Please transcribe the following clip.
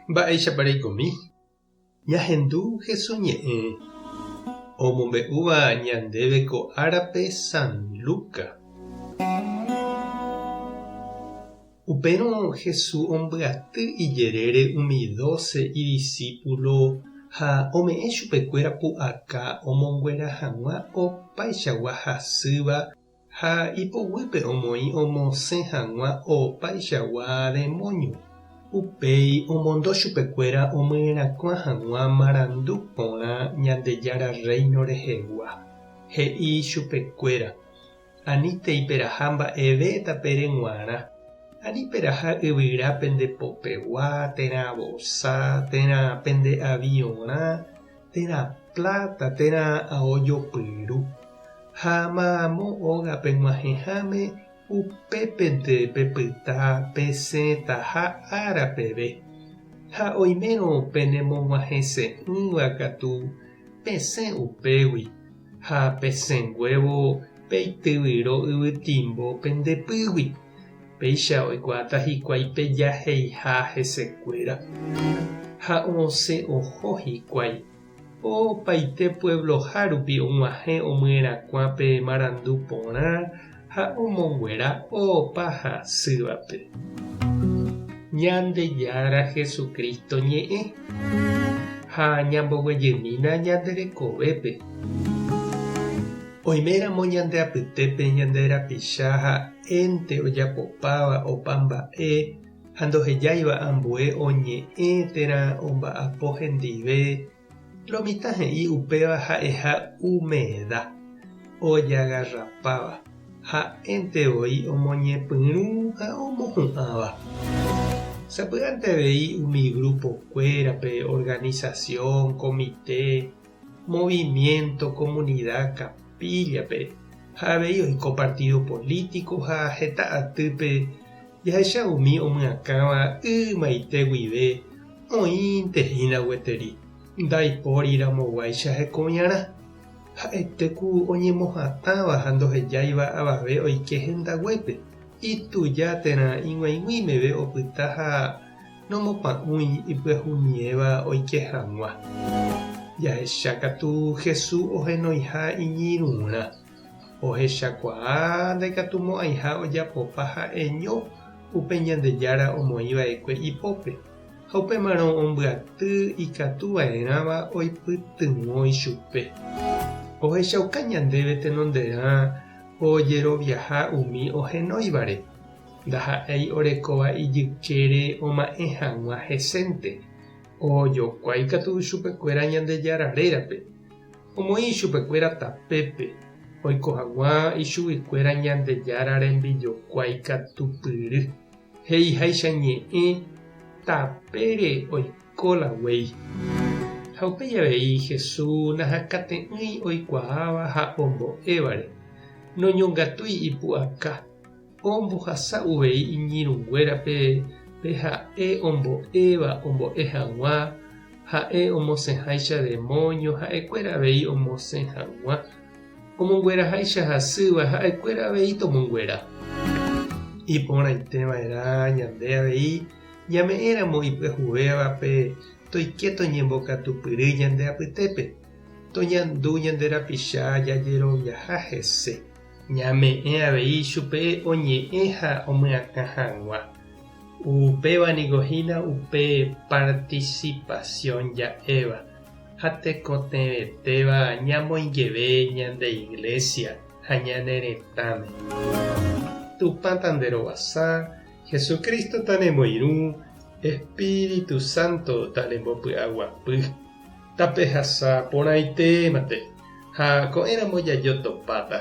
Mba'eichapareikomi. Ñahendu Jesús ñe'ẽ omombe'úva ñandéve ko árape San Lucas. Upérõ Jesús ombyaty ijerére umi 12 idiscípulo ha ome'ẽ chupekuéra pu'aka omonguera hag̃ua opaichagua hasýva ha ipoguýpe omoĩ omosẽ hag̃ua opaichagua demonio. Upéi omondo chupekuéra omyerakũa hag̃ua marandu porã Ñandejára Reino rehegua. He'i chupekuéra: aníntei peraha mba'evétape reg̃uarã. Ani peraha yvyrápe nde popegua, térã vosa, térã pende aviõrã, térã pláta, térã ao jopyru. Ha mamo óga peg̃uahẽháme upépente pepyta, pesẽta ha árapeve. Ha oimérõ penemog̃uahẽse'ỹva katu pesẽ upégui ha pesẽguévo peitýviro yvytimbo pendepýgui. Péicha oikuaáta hikuái pejaheiha hesekuéra. Ha osẽ oho hikuái. Opaite puebloha rupi og̃uahẽ omyerakũa pe marandu porã ha omonguera opa hasývape. Ñandejára Jesucristo ñe'ẽ ha ñamboguejýmina ñande rekovépe. Oiméramo ñande apytépe ñande rapicha ha énte ojapopáva opa mba'e ha ndohejáiva ambue oñe'ẽ térã omba'apo hendive. Romita he'i upéva ha'eha umeda ojagarrapáva ha éntevoi omoñepyrũ ha omohu'ãva. Sapy'antevei umi grupokuérape, organización, comité, movimiento, comunidad, capíllape ha avei oiko partido político ha heta'atýpe jahecha umi omyakãva ymaite guive oĩntehína gueteri ndaipóriramog̃uaicha hekoñarã. Ha'etéku oñemohatãva ha ndohejáiva avave oike hendaguépe. Ituja térã ig̃uaig̃uimeve opyta ha nomopa'ũi ipyahumiéva oike hag̃ua. Jahecha katu Jesús ohenoiha iñirũrã. Ohechakuaa ndaikatumo'ãiha ojapopa ha'eño upe Ñandejára omoĩva'ekue ipópe. Ha upémarõ ombyaty ikatuva'erãva oipytyvõi chupe. Ohechauka ñandéve tenonderã ojeroviaha umi ohenóivare. Ndaha'éi orekóva ijykére oma'ẽ hag̃ua hesénte. Ojokuái katu chupekuéra Ñandejára rérape. Omoĩ chupekuéra tapépe. Oiko hag̃ua ichuguykuéra Ñandejára rembijokuái katupyry. He'iháicha ñe'ẽ tapére oikólaguéi. Ha upéi avei Jesús nahakate'ỹi oikuaáva ha ombo'évare. Noñongatúi ipu'aka. Ombohasa'uvei iñirũnguérape pe ha'e ombo'éva ombo'e hag̃ua, ha'e omosẽháicha demonio, ha'ekuéra avei omosẽ hag̃ua. Omongueraháicha hasýva ha'ekuéra avei tomonguera. Iporãiteva'erã ñande avei ñame'ẽramo ipyahuvévape toike toñembokatupyry ñande apytépe. Toñandu ñande rapicha jajeroviaha hese. Ñame'ẽ avei chupe oñe'ẽ ha omyaka hag̃ua. Upévanikohína upe participación ja'éva ha tekotevẽtéva ñamoĩjeve ñande iglesia ha ñane retãme. Tupãta nde rovasa, Jesucristo tanemoirũ, Espíritu Santo talembopy'aguapy. Tapehasa porãitémate ha ko'ẽramo jajotopáta.